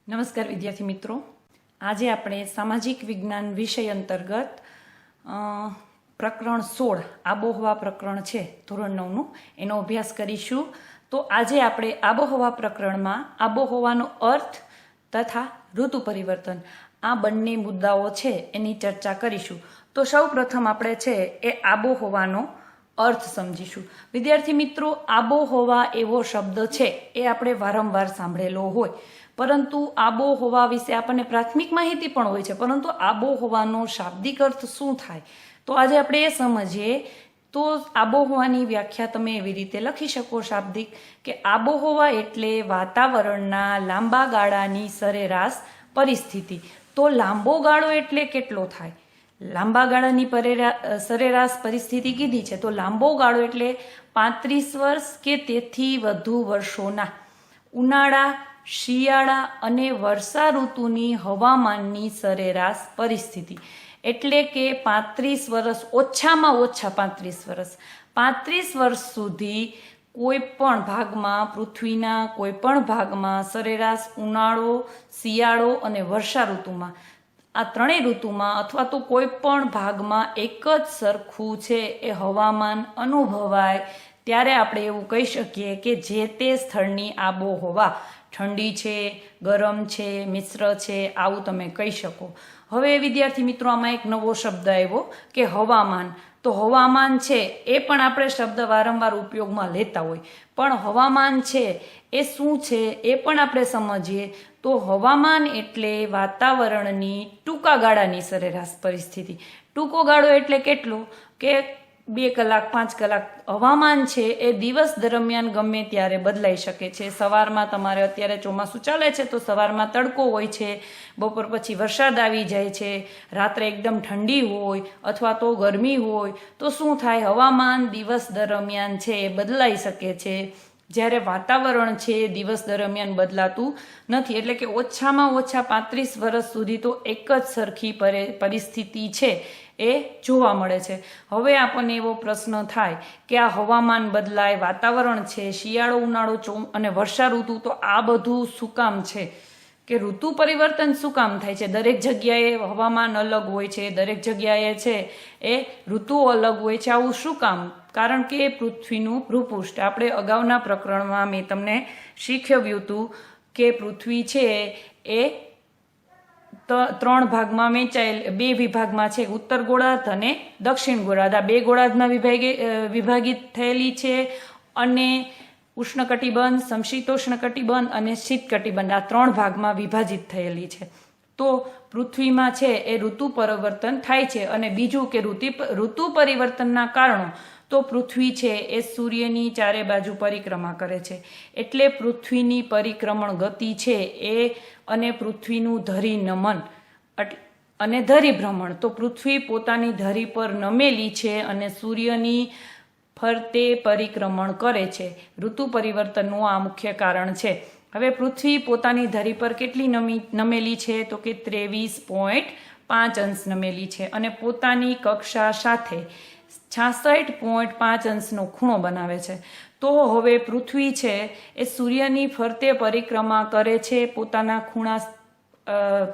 નમસ્કાર વિદ્યાર્થી મિત્રો, આજે આપણે સામાજિક વિજ્ઞાન વિષય અંતર્ગત પ્રકરણ 16 આબોહવા પ્રકરણ છે ધોરણ 9નું, એનો અભ્યાસ કરીશું. તો આજે આપણે આબોહવા પ્રકરણમાં આબોહવાનો અર્થ તથા ઋતુ પરિવર્તન આ બંને મુદ્દાઓ છે એની ચર્ચા કરીશું. તો સૌ પ્રથમ આપણે છે એ આબોહવાનો અર્થ સમજીશું. વિદ્યાર્થી મિત્રો, આબોહવા એવો શબ્દ છે એ આપણે વારંવાર સાંભળેલો હોય, પરંતુ આબોહવા વિશે આપણને પ્રાથમિક માહિતી પણ હોય છે, પરંતુ આબોહવાનો શાબ્દિક અર્થ શું થાય તો આજે આપણે એ સમજીએ. તો આબોહવાની વ્યાખ્યા તમે એવી રીતે લખી શકો શાબ્દિક કે આબોહવા એટલે વાતાવરણના લાંબા ગાળાની સરેરાશ પરિસ્થિતિ. તો લાંબો ગાળો એટલે કેટલો થાય? લાંબા ગાળાની સરેરાશ પરિસ્થિતિ કીધી છે, તો લાંબો ગાળો એટલે 35 વર્ષ કે તેથી વધુ વર્ષોના ઉનાળા, શિયાળા અને વર્ષા ઋતુની હવામાનની સરેરાશ પરિસ્થિતિ. એટલે કે 35 વર્ષ, ઓછામાં ઓછા 35 વર્ષ. 35 વર્ષ સુધી કોઈ પણ ભાગમાં, પૃથ્વીના કોઈ પણ ભાગમાં સરેરાશ ઉનાળો, શિયાળો અને વર્ષા ઋતુમાં, આ ત્રણેય ઋતુમાં અથવા તો કોઈ પણ ભાગમાં એક જ સરખું છે એ હવામાન અનુભવાય ત્યારે આપણે એવું કહી શકીએ કે જે તે સ્થળની આબોહવા ઠંડી છે, ગરમ છે, મિશ્ર છે, આવું તમે કહી શકો. હવે વિદ્યાર્થી મિત્રો, આમાં એક નવો શબ્દ આવ્યો કે હવામાન. તો હવામાન છે એ પણ આપણે શબ્દ વારંવાર ઉપયોગમાં લેતા હોય, પણ હવામાન છે એ શું છે એ પણ આપણે સમજીએ. તો હવામાન એટલે વાતાવરણની ટૂંકા ગાળાની સરેરાશ પરિસ્થિતિ. ટૂંકો ગાળો એટલે કેટલો કે 2 કલાક, 5 કલાક. હવામાન છે એ દિવસ દરમિયાન ગમે ત્યારે બદલાઈ શકે છે. સવારમાં તમારે અત્યારે ચોમાસું ચાલે છે તો સવારમાં તડકો હોય છે, બપોર પછી વરસાદ આવી જાય છે, રાત્રે એકદમ ઠંડી હોય અથવા તો ગરમી હોય. તો શું થાય? હવામાન દિવસ દરમિયાન છે એ બદલાઈ શકે છે, જ્યારે વાતાવરણ છે દિવસ દરમિયાન બદલાતું નથી. એટલે કે ઓછામાં ઓછા 35 વર્ષ સુધી તો એક જ સરખી પરિસ્થિતિ છે એ જોવા મળે છે. હવે આપણને એવો પ્રશ્ન થાય કે આ હવામાન બદલાય, વાતાવરણ છે, શિયાળો, ઉનાળો અને વર્ષા ઋતુ, તો આ બધું શું કામ છે? કે ઋતુ પરિવર્તન શું કામ થાય છે? દરેક જગ્યાએ હવામાન અલગ હોય છે, દરેક જગ્યાએ છે એ ઋતુઓ અલગ હોય છે. આવું શું કામ? કારણ કે પૃથ્વીનું ભૂપૃષ્ઠ, આપણે અગાઉના પ્રકરણમાં મેં તમને શીખવ્યું હતું કે પૃથ્વી છે એ 3 ભાગમાં વહેંચાયેલ, 2 વિભાગમાં છે, ઉત્તર ગોળાર્ધ અને દક્ષિણ ગોળાર્ધ. આ 2 ગોળાર્ધમાં વિભાગિત થયેલી છે અને ઉષ્ણકટિબંધ, સમશીતોષ્ણ કટિબંધ અને શીત કટિબંધ, આ 3 ભાગમાં વિભાજિત થયેલી છે. તો પૃથ્વીમાં છે એ ઋતુ પરિવર્તન થાય છે. અને બીજું કે ઋતુ પરિવર્તનના કારણો, તો પૃથ્વી છે એ સૂર્યની ચારે બાજુ પરિક્રમા કરે છે. એટલે પૃથ્વીની પરિક્રમણ ગતિ છે એ, અને પૃથ્વીનું ધરી નમન અને ધરી ભ્રમણ, તો પૃથ્વી પોતાની ધરી પર નમેલી છે અને સૂર્યની ફરતે પરિક્રમણ કરે છે. ઋતુ પરિવર્તનનું આ મુખ્ય કારણ છે. હવે પૃથ્વી પોતાની ધરી પર કેટલી નમેલી છે? તો કે 23.5 અંશ નમેલી છે અને પોતાની કક્ષા સાથે 66.5 અંશનો ખૂણો બનાવે છે. તો હવે પૃથ્વી છે એ સૂર્યની ફરતે પરિક્રમા કરે છે, પોતાના ખૂણા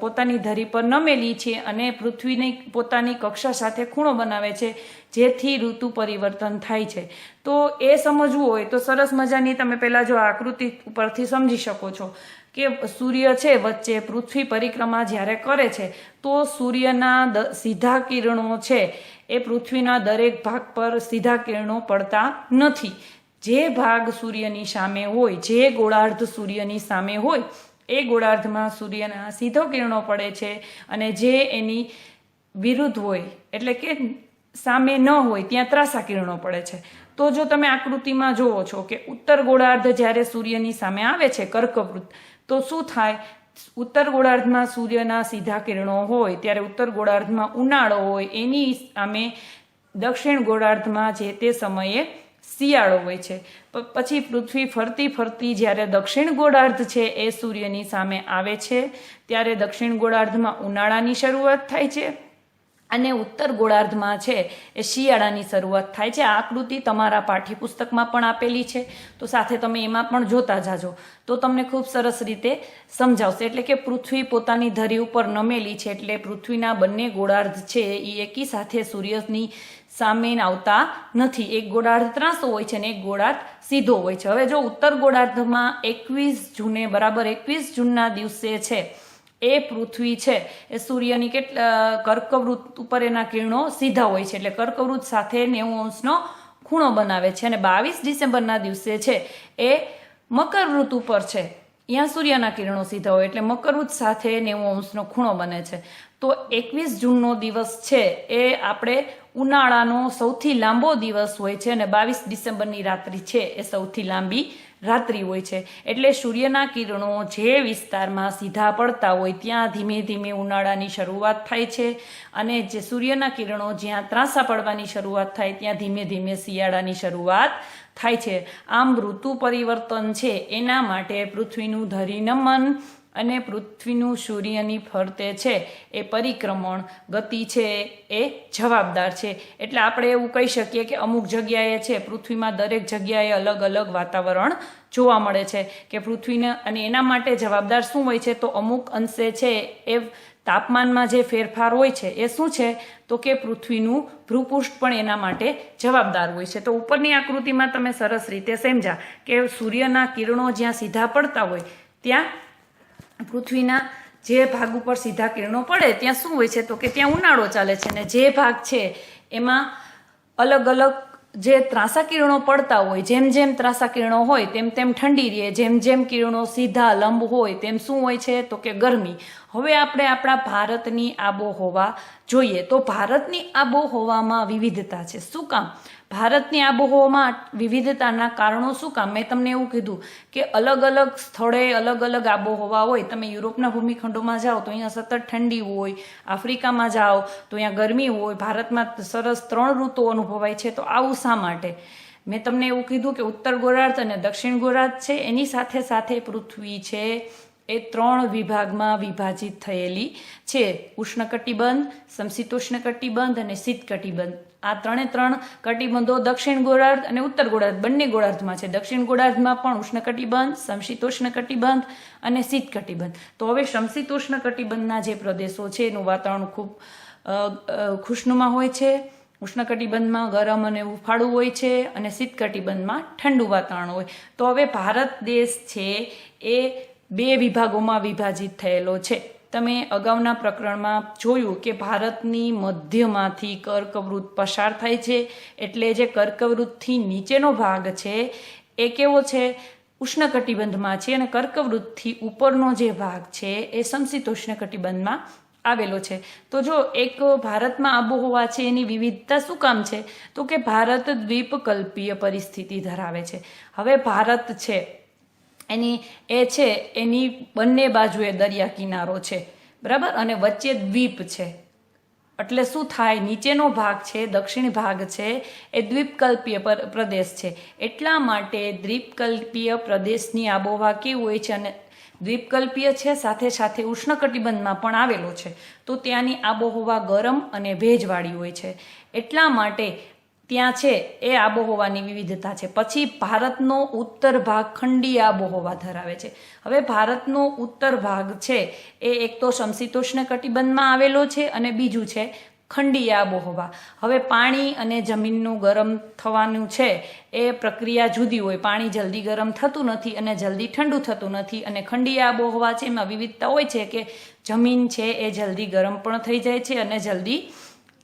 પોતાની ધરી પર નમેલી છે અને પૃથ્વીની પોતાની કક્ષા સાથે ખૂણો બનાવે છે, જેથી ઋતુ પરિવર્તન થાય છે. તો એ સમજવું હોય તો સરસ મજાની તમે પહેલાં જો આકૃતિ ઉપરથી સમજી શકો છો કે સૂર્ય છે વચ્ચે, પૃથ્વી પરિક્રમા જ્યારે કરે છે તો સૂર્યના સીધા કિરણો છે એ પૃથ્વીના દરેક ભાગ પર સીધા કિરણો પડતા નથી. જે ભાગ સૂર્યની સામે હોય, જે ગોળાર્ધ સૂર્યની સામે હોય, એ ગોળાર્ધમાં સૂર્યના સીધો કિરણો પડે છે, અને જે એની વિરુદ્ધ હોય એટલે કે સામે ન હોય ત્યાં ત્રાસા કિરણો પડે છે. તો જો તમે આકૃતિમાં જુઓ છો કે ઉત્તર ગોળાર્ધ જ્યારે સૂર્યની સામે આવે છે, કર્કવૃત્ત, તો શું થાય? ઉત્તર ગોળાર્ધમાં સૂર્યના સીધા કિરણો હોય ત્યારે ઉત્તર ગોળાર્ધમાં ઉનાળો હોય, એની સામે દક્ષિણ ગોળાર્ધમાં જે તે સમયે શિયાળો હોય છે. પછી પૃથ્વી ફરતી ફરતી જ્યારે દક્ષિણ ગોળાર્ધ છે એ સૂર્યની સામે આવે છે ત્યારે દક્ષિણ ગોળાર્ધમાં ઉનાળાની શરૂઆત થાય છે અને ઉત્તર ગોળાર્ધમાં છે એ શિયાળાની શરૂઆત થાય છે. આ આકૃતિ તમારા પાઠ્યપુસ્તકમાં પણ આપેલી છે, તો સાથે તમે એમાં પણ જોતા જાજો તો તમને ખૂબ સરસ રીતે સમજાવશે. એટલે કે પૃથ્વી પોતાની ધરી ઉપર નમેલી છે, એટલે પૃથ્વીના બંને ગોળાર્ધ છે એ એકી સાથે સૂર્યની સામે આવતા નથી. એક ગોળાર્ધ ત્રાંસો હોય છે અને એક ગોળાર્ધ સીધો હોય છે. હવે જો ઉત્તર ગોળાર્ધમાં 21 જૂને બરાબર 21 જૂનના દિવસે છે એ પૃથ્વી છે એ સૂર્યની કર્કવૃત ઉપર એના કિરણો સીધા હોય છે, એટલે કર્કવૃત સાથે 90° ખૂણો બનાવે છે. અને 22 ડિસેમ્બરના દિવસે છે એ મકરવૃત ઉપર છે, ત્યાં સૂર્યના કિરણો સીધા હોય એટલે મકરવૃત સાથે 90° ખૂણો બને છે. તો 21 જૂનનો દિવસ છે એ આપણે ઉનાળાનો સૌથી લાંબો દિવસ હોય છે અને 22 ડિસેમ્બરની રાત્રિ છે એ સૌથી લાંબી રાત્રિ હોય છે. એટલે સૂર્યના કિરણો જે વિસ્તારમાં સીધા પડતા હોય ત્યાં ધીમે ધીમે ઉનાળાની શરૂઆત થાય છે, અને જે સૂર્યના કિરણો જ્યાં ત્રાંસા પડવાની શરૂઆત થાય ત્યાં ધીમે ધીમે શિયાળાની શરૂઆત થાય છે. આમ ઋતુ પરિવર્તન છે એના માટે પૃથ્વીનું ધરીનમન અને પૃથ્વીનું સૂર્યની ફરતે છે એ પરિક્રમણ ગતિ છે એ જવાબદાર છે. એટલે આપણે એવું કહી શકીએ કે અમુક જગ્યાએ છે પૃથ્વીમાં દરેક જગ્યાએ અલગ અલગ વાતાવરણ જોવા મળે છે કે પૃથ્વીને, અને એના માટે જવાબદાર શું હોય છે તો અમુક અંશે છે એ તાપમાનમાં જે ફેરફાર હોય છે એ શું છે તો કે પૃથ્વીનું ભૂપૃષ્ઠ પણ એના માટે જવાબદાર હોય છે. તો ઉપરની આકૃતિમાં તમે સરસ રીતે સમજ્યા કે સૂર્યના કિરણો જ્યાં સીધા પડતા હોય ત્યાં પૃથ્વીના જે ભાગ ઉપર સીધા કિરણો પડે ત્યાં શું હોય છે તો કે ત્યાં ઉનાળો ચાલે છે, અને જે ભાગ છે એમાં અલગ અલગ જે ત્રાંસા કિરણો પડતા હોય, જેમ જેમ ત્રાંસા કિરણો હોય તેમ તેમ ઠંડી રહે, જેમ જેમ કિરણો સીધા લંબ હોય તેમ શું હોય છે તો કે ગરમી. હવે આપણે આપણા ભારતની આબોહવા જોઈએ તો ભારતની આબોહવામાં વિવિધતા છે. શું કામ ભારતની આબોહવામાં વિવિધતાના કારણો શું કામ? મેં તમને એવું કીધું કે અલગ અલગ સ્થળે અલગ અલગ આબોહવા હોય. તમે યુરોપના ભૂમિખંડોમાં જાઓ તો અહીંયા સતત ઠંડી હોય, આફ્રિકામાં જાઓ તો અહીંયા ગરમી હોય, ભારતમાં સરસ 3 ઋતુઓ અનુભવાય છે. તો આવું શા માટે? મેં તમને એવું કીધું કે ઉત્તર ગોળાર્ધ અને દક્ષિણ ગોળાર્ધ છે, એની સાથે સાથે પૃથ્વી છે એ 3 વિભાગમાં વિભાજિત થયેલી છે: ઉષ્ણકટિબંધ, સમશીતોષ્ણ કટિબંધ અને શીત કટિબંધ. આ 3 કટિબંધો દક્ષિણ ગોળાર્ધ અને ઉત્તર ગોળાર્ધ બંને ગોળાર્ધમાં છે. દક્ષિણ ગોળાર્ધમાં પણ ઉષ્ણકટિબંધ, સમશીતોષ્ણ કટિબંધ અને શીત કટિબંધ. તો હવે સમશીતોષ્ણ કટિબંધના જે પ્રદેશો છે એનું વાતાવરણ ખૂબ ખુશનુમા હોય છે, ઉષ્ણકટિબંધમાં ગરમ અને હુંફાળું હોય છે, અને શીત કટિબંધમાં ઠંડુ વાતાવરણ હોય. તો હવે ભારત દેશ છે એ 2 વિભાગોમાં વિભાજિત થયેલો છે. તમે અગાઉના પ્રકરણમાં જોયું કે ભારતની મધ્યમાંથી કર્કવૃત પસાર થાય છે, એટલે જે કર્કવૃતથી નીચેનો ભાગ છે એ કેવો છે ઉષ્ણકટિબંધમાં છે, અને કર્કવૃતથી ઉપરનો જે ભાગ છે એ સમશીતોષ્ણ કટિબંધમાં આવેલો છે. તો જો એક ભારતમાં આબોહવા છે એની વિવિધતા શું કામ છે તો કે ભારત દ્વીપકલ્પીય પરિસ્થિતિ ધરાવે છે. હવે ભારત છે એની બંને બાજુએ દરિયા કિનારો છે, બરાબર, અને વચ્ચે દ્વીપ છે. એટલે શું થાય, નીચેનો ભાગ છે દક્ષિણ ભાગ છે એ દ્વીપકલ્પીય પ્રદેશ છે. એટલા માટે દ્વીપકલ્પીય પ્રદેશની આબોહવા કેવી હોય છે, અને દ્વીપકલ્પીય છે સાથે સાથે ઉષ્ણકટિબંધમાં પણ આવેલો છે. તો ત્યાંની આબોહવા ગરમ અને ભેજવાળી હોય છે. એટલા માટે ત્યાં છે એ આબોહવાની વિવિધતા છે. પછી ભારતનો ઉત્તર ભાગ ખંડીય આબોહવા ધરાવે છે. હવે ભારતનો ઉત્તર ભાગ છે એ એક તો સમશીતોષ્ણ કટિબંધમાં આવેલો છે, અને બીજું છે ખંડીય આબોહવા. હવે પાણી અને જમીનનું ગરમ થવાનું છે એ પ્રક્રિયા જુદી હોય. પાણી જલ્દી ગરમ થતું નથી અને જલ્દી ઠંડુ થતું નથી. અને ખંડીય આબોહવા છે એમાં વિવિધતા હોય છે કે જમીન છે એ જલ્દી ગરમ પણ થઈ જાય છે અને જલ્દી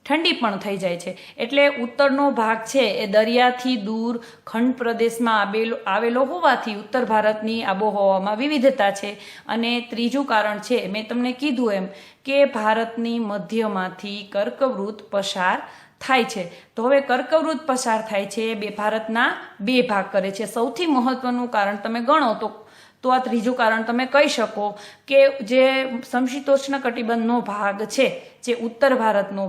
ઠંડી પણ થઈ જાય છે. એટલે ઉત્તરનો ભાગ છે એ દરિયાથી દૂર ખંડ પ્રદેશમાં આવેલો હોવાથી ઉત્તર ભારતની આબોહવામાં વિવિધતા છે. અને ત્રીજું કારણ છે મેં તમને કીધું એમ કે ભારતની મધ્યમાંથી કર્કવૃત પસાર થાય છે. તો હવે કર્કવૃત પસાર થાય છે, ભારતના 2 ભાગ કરે છે. સૌથી મહત્વનું કારણ તમે ગણો તો આ ત્રીજું કારણ તમે કહી શકો કે જે સમશીતોષ્ણ કટિબંધનો ભાગ છે, જે ઉત્તર ભારતનો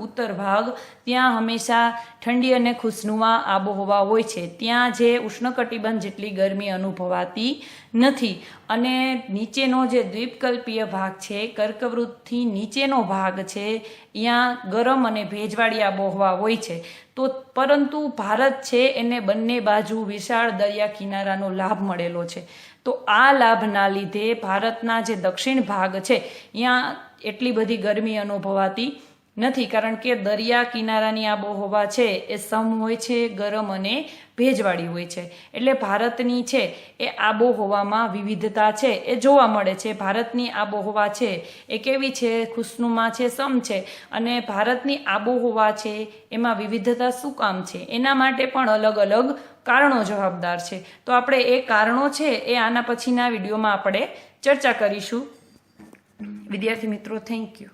ઉત્તર ભાગ, ત્યાં હંમેશા ઠંડી અને ખુશનુમા આબોહવા હોય છે. ત્યાં જે ઉષ્ણકટિબંધ જેટલી ગરમી અનુભવાતી નથી. અને નીચેનો જે દ્વીપકલ્પીય ભાગ છે, કર્કવૃતથી નીચેનો ભાગ છે, ત્યાં ગરમ અને ભેજવાળી આબોહવા હોય છે. તો પરંતુ ભારત છે એને બંને બાજુ વિશાળ દરિયા કિનારાનો લાભ મળેલો છે. તો આ લાભના લીધે ભારતના જે દક્ષિણ ભાગ છે ત્યાં એટલી બધી ગરમી અનુભવાતી નથી, કારણ કે દરિયા કિનારાની આબોહવા છે એ સમ હોય છે, ગરમ અને ભેજવાળી હોય છે. એટલે ભારતની છે એ આબોહવામાં વિવિધતા છે એ જોવા મળે છે. ભારતની આબોહવા છે એ કેવી છે? ખુશનુમા છે, સમ છે. અને ભારતની આબોહવા છે એમાં વિવિધતા શું કામ છે? એના માટે પણ અલગ અલગ કારણો જવાબદાર છે. તો આપણે એ કારણો છે એ આના પછીના વિડીયોમાં આપણે ચર્ચા કરીશું. વિદ્યાર્થી મિત્રો, થેન્ક યુ.